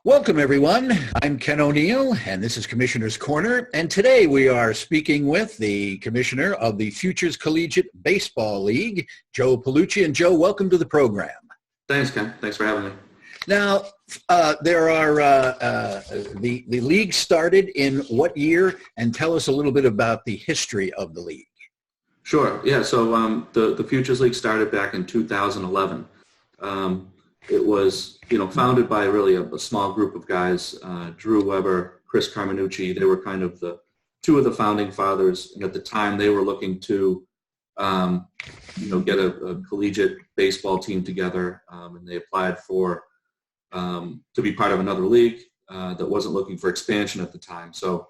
Welcome, everyone. I'm Ken O'Neill, and this is Commissioner's Corner. And today we are speaking with the commissioner of the Futures Collegiate Baseball League, Joe Paolucci. And Joe, welcome to the program. Thanks, Ken. Thanks for having me. Now, the league started in what year? And tell us a little bit about the history of the league. Sure. Yeah. So the Futures League started back in 2011. It was, founded by really a small group of guys, Drew Weber, Chris Carminucci. They were kind of the two of the founding fathers. And at the time, they were looking to, get a collegiate baseball team together. And they applied to be part of another league that wasn't looking for expansion at the time. So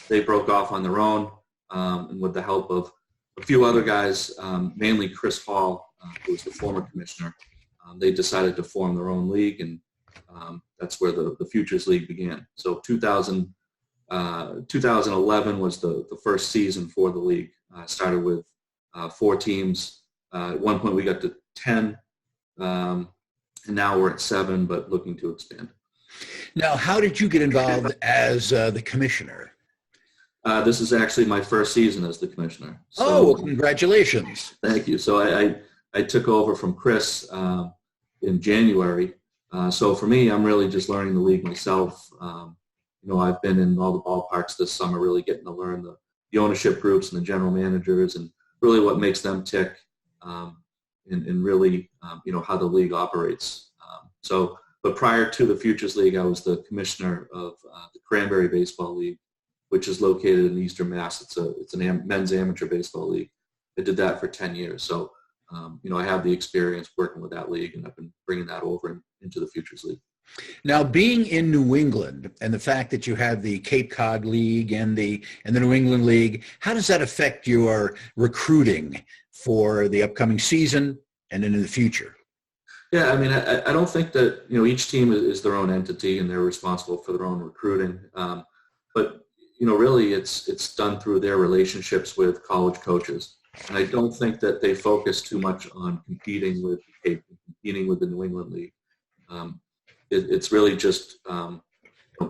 they broke off on their own, and with the help of a few other guys, mainly Chris Hall, who was the former commissioner. They decided to form their own league, and that's where the Futures League began. So 2011 was the first season for the league. Started with 4 teams. At one point we got to 10, and now we're at 7, but looking to expand. Now, how did you get involved as the commissioner? This is actually my first season as the commissioner. So, congratulations. Thank you. So I took over from Chris in January. So for me, I'm really just learning the league myself. I've been in all the ballparks this summer, really getting to learn the ownership groups and the general managers and really what makes them tick, and really, how the league operates. But prior to the Futures League, I was the commissioner of the Cranberry Baseball League, which is located in Eastern Mass. It's a men's amateur baseball league. I did that for 10 years. So I have the experience working with that league, and I've been bringing that over into the Futures League. Now, being in New England and the fact that you have the Cape Cod League and the New England League, how does that affect your recruiting for the upcoming season and into the future? Yeah, I mean, I don't think that, each team is their own entity and they're responsible for their own recruiting. But, really it's done through their relationships with college coaches. And I don't think that they focus too much on competing with the New England League. It's really just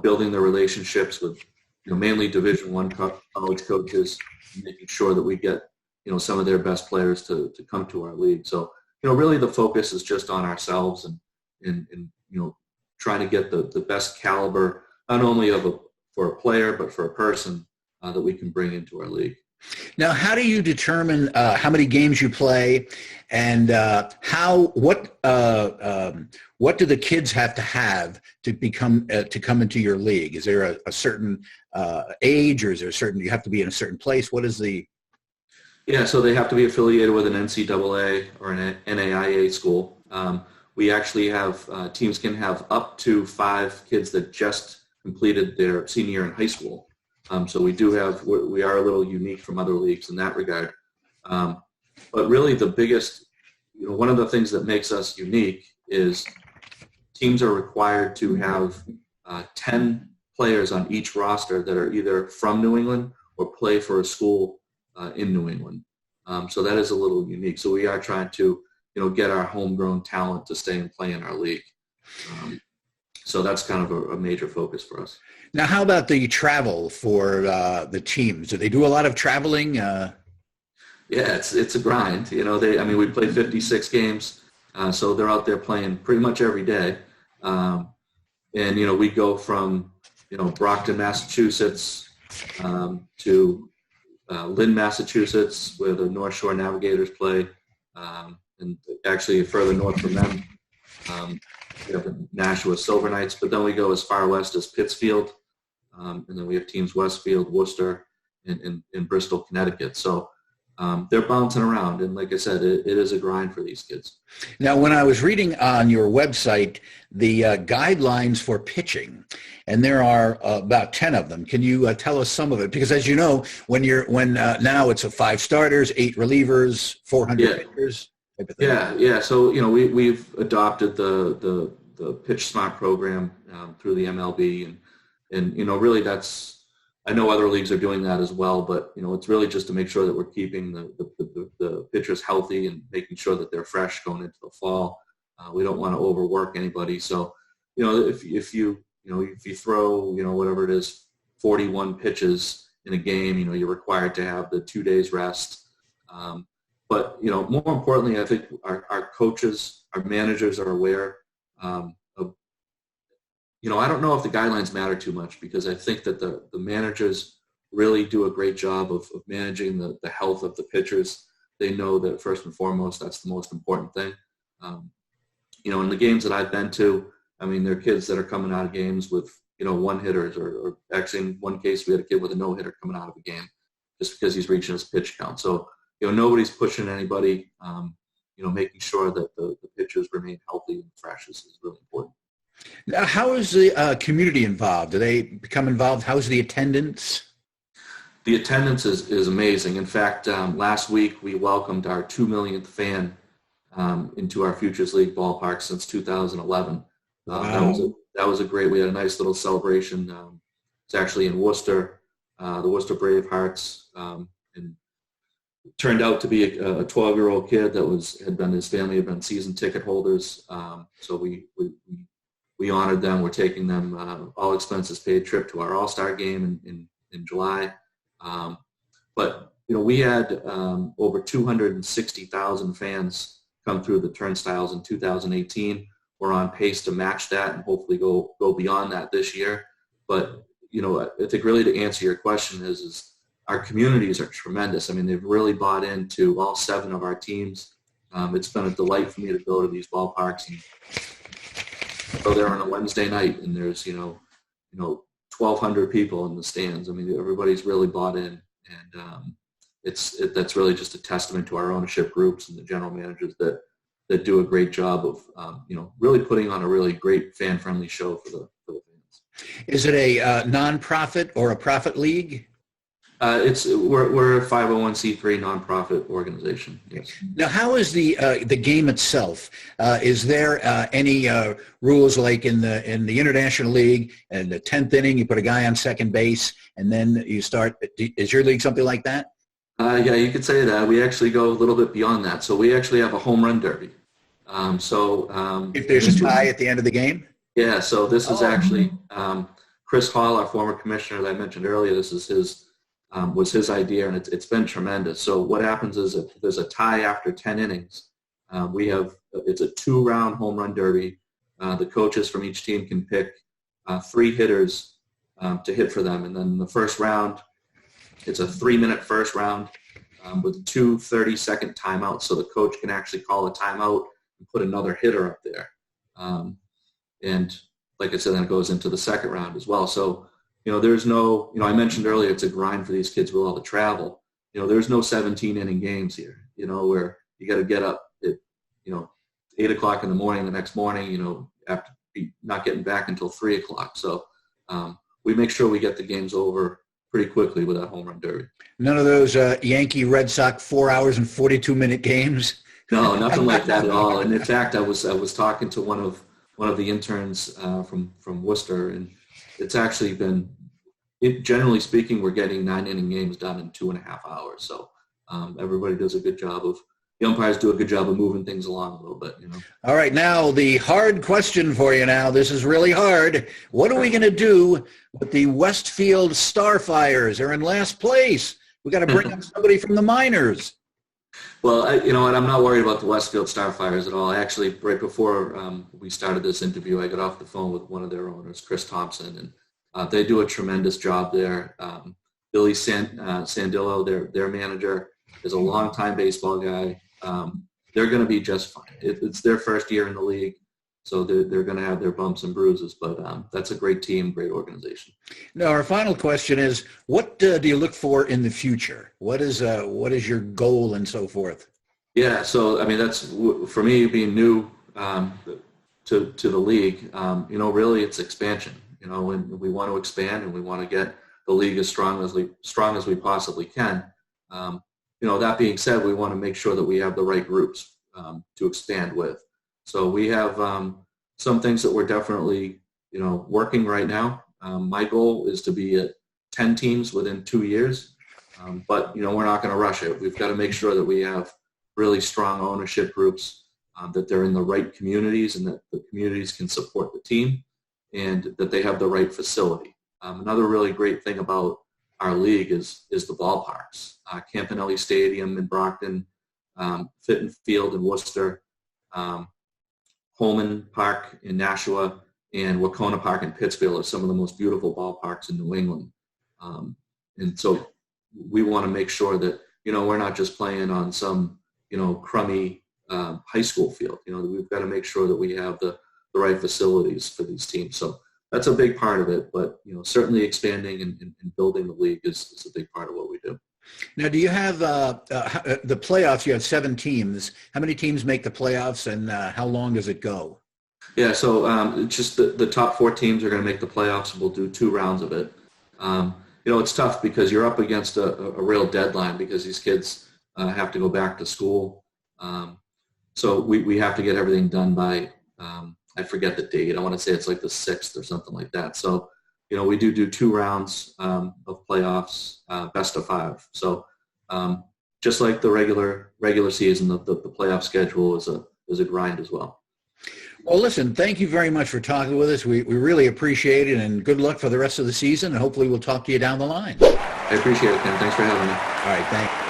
building the relationships with mainly Division I college coaches, and making sure that we get some of their best players to come to our league. So really the focus is just on ourselves and trying to get the best caliber, not only for a player but for a person that we can bring into our league. Now, how do you determine how many games you play, and what do the kids have to come into your league? Is there a certain age, or is there you have to be in a certain place? What is the? Yeah, so they have to be affiliated with an NCAA or an NAIA school. We actually have teams can have up to 5 kids that just completed their senior year in high school. So we are a little unique from other leagues in that regard. But really the biggest, one of the things that makes us unique is teams are required to have 10 players on each roster that are either from New England or play for a school in New England. So that is a little unique. So we are trying to, get our homegrown talent to stay and play in our league. So that's kind of a major focus for us. Now, how about the travel for the teams? Do they do a lot of traveling? Yeah, it's a grind. We play 56 games, so they're out there playing pretty much every day. And we go from Brockton, Massachusetts, to Lynn, Massachusetts, where the North Shore Navigators play, and actually further north from them. We have the Nashua Silver Knights, but then we go as far west as Pittsfield, and then we have teams Westfield, Worcester, and Bristol, Connecticut. So they're bouncing around, and like I said, it is a grind for these kids. Now, when I was reading on your website the guidelines for pitching, and there are about 10 of them, can you tell us some of it? Because as you know, now it's 5 starters, 8 relievers, 400 pitchers. Yeah. So we've adopted the Pitch Smart program through the MLB, and really that's, I know other leagues are doing that as well, but it's really just to make sure that we're keeping the pitchers healthy and making sure that they're fresh going into the fall. We don't want to overwork anybody. So if you if you throw, whatever it is, 41 pitches in a game, you're required to have the 2 days rest. But, more importantly, I think our coaches, our managers are aware of, I don't know if the guidelines matter too much, because I think that the managers really do a great job of managing the health of the pitchers. They know that first and foremost, that's the most important thing. In the games that I've been to, there are kids that are coming out of games with, one hitters, or actually in one case we had a kid with a no hitter coming out of a game just because he's reaching his pitch count. So, nobody's pushing anybody. Making sure that the pitchers remain healthy and fresh is really important. Now, how is the community involved? Do they become involved? How's the attendance? The attendance is amazing. In fact, last week we welcomed our 2 millionth fan into our Futures League ballpark since 2011. Wow. That was a great. We had a nice little celebration. It's actually in Worcester, the Worcester Bravehearts, and it turned out to be a 12-year-old kid that his family had been season ticket holders. So we honored them. We're taking them all expenses paid trip to our All-Star game in July. But we had over 260,000 fans come through the turnstiles in 2018. We're on pace to match that and hopefully go beyond that this year. But I think really to answer your question is our communities are tremendous. They've really bought into all 7 of our teams. It's been a delight for me to go to these ballparks and go there on a Wednesday night, and there's 1,200 people in the stands. Everybody's really bought in, and that's really just a testament to our ownership groups and the general managers that do a great job of really putting on a really great fan-friendly show for the fans. Is it a nonprofit or a profit league? We're a 501c3 nonprofit organization. Yes. Now, how is the game itself? Is there any rules like in the International League, and the 10th inning you put a guy on second base and then you start? Is your league something like that? Yeah, you could say that. We actually go a little bit beyond that. So we actually have a home run derby. If there's a tie at the end of the game? Yeah, so this is actually Chris Hall, our former commissioner that I mentioned earlier. This is was his idea, and it's been tremendous. So what happens is if there's a tie after 10 innings, it's a 2-round home run derby. The coaches from each team can pick 3 hitters to hit for them. And then the first round, it's a 3-minute first round with 2 30-second timeouts. So the coach can actually call a timeout and put another hitter up there. And like I said, then it goes into the second round as well. So, there's no, I mentioned earlier, it's a grind for these kids with all the travel. There's no 17-inning games here, where you got to get up at, 8 o'clock in the morning the next morning, after not getting back until 3 o'clock. So we make sure we get the games over pretty quickly with that home run derby. None of those Yankee Red Sox 4 hours and 42-minute games? No, nothing like that at all. And in fact, I was talking to one of the interns from Worcester, and it's actually been, generally speaking, we're getting 9-inning games done in 2.5 hours. So everybody does a good job the umpires do a good job of moving things along a little bit, All right, now the hard question for you now. This is really hard. What are we going to do with the Westfield Starfires? They're in last place. We got to bring up somebody from the minors. Well, you know what? I'm not worried about the Westfield Starfires at all. Actually, right before we started this interview, I got off the phone with one of their owners, Chris Thompson, and they do a tremendous job there. Billy Sandillo, their manager, is a longtime baseball guy. They're going to be just fine. It's their first year in the league, so they're going to have their bumps and bruises, but that's a great team, great organization. Now, our final question is, what do you look for in the future? What is your goal and so forth? Yeah, so, that's, for me, being new to the league, really it's expansion. And we want to expand and we want to get the league as strong as we possibly can. That being said, we want to make sure that we have the right groups to expand with. So we have some things that we're definitely, working right now. My goal is to be at 10 teams within 2 years, but, we're not going to rush it. We've got to make sure that we have really strong ownership groups, that they're in the right communities and that the communities can support the team. and that they have the right facility. Another really great thing about our league is the ballparks. Campanelli Stadium in Brockton, Fitton Field in Worcester, Holman Park in Nashua, and Wacona Park in Pittsfield are some of the most beautiful ballparks in New England. And so we want to make sure that, we're not just playing on some, crummy high school field. We've got to make sure that we have the right facilities for these teams. So that's a big part of it, but certainly expanding and building the league is a big part of what we do. Now, do you have the playoffs? You have 7 teams. How many teams make the playoffs, and how long does it go? Yeah, so just the top 4 teams are going to make the playoffs. We'll do 2 rounds of it. It's tough because you're up against a real deadline because these kids have to go back to school. So we have to get everything done by, I forget the date. I want to say it's like the 6th or something like that. So, we do 2 rounds of playoffs, best of 5. So just like the regular season, the playoff schedule is a grind as well. Well, listen, thank you very much for talking with us. We really appreciate it, and good luck for the rest of the season, and hopefully we'll talk to you down the line. I appreciate it, Ken. Thanks for having me. All right, thanks.